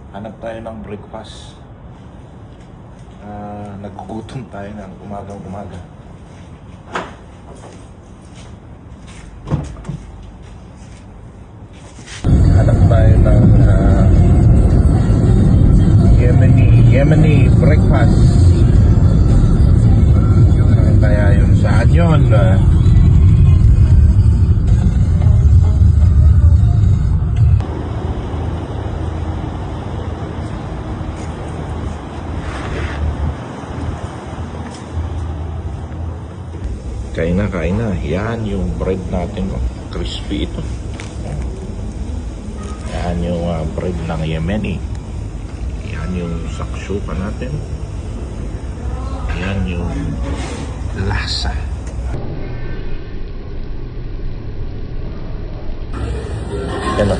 Hanap tayo ng breakfast. Nagugutom tayo ng umagang-umaga. Hanap tayo ng Yemeni breakfast. Saan kaya yun? Saan yun? Kain na. Yan yung bread natin. Crispy ito. Yan yung bread ng Yemeni. Yan yung shakshuka natin. Yan yung lasa. Yan o.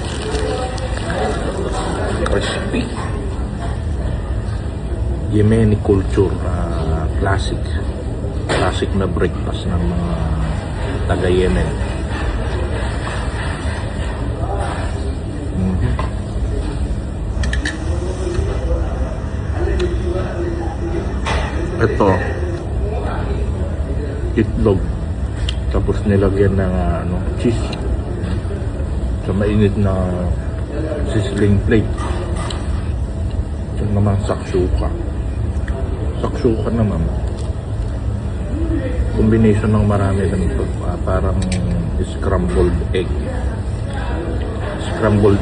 Crispy. Yemeni culture. Classic na breakfast ng mga taga-Yemen. Ito, itlog, tapos nilagyan ng cheese sa mainit na sizzling plate. Ito naman shakshuka naman, combination ng marami ganito, parang scrambled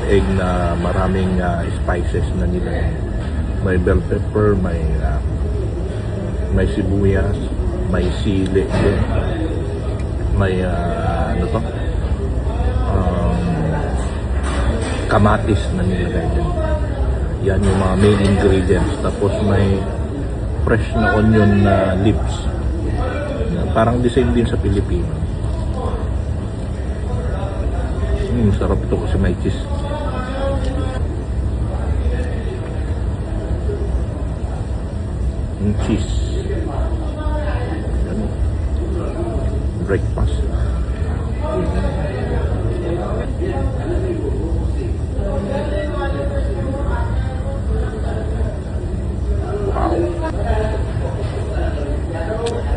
egg na maraming spices na nila. May bell pepper, may sibuyas, may sili din, may kamatis na nilagay din. Yan yung mga main ingredients. Tapos may fresh na onion na leaves. Parang the same din sa Pilipino. Sarap ito kasi may cheese. Cheese. Breakfast. Wow.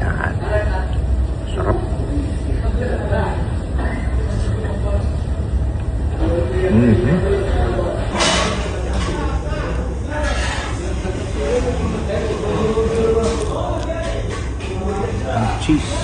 Yan. Sarap. Cheese.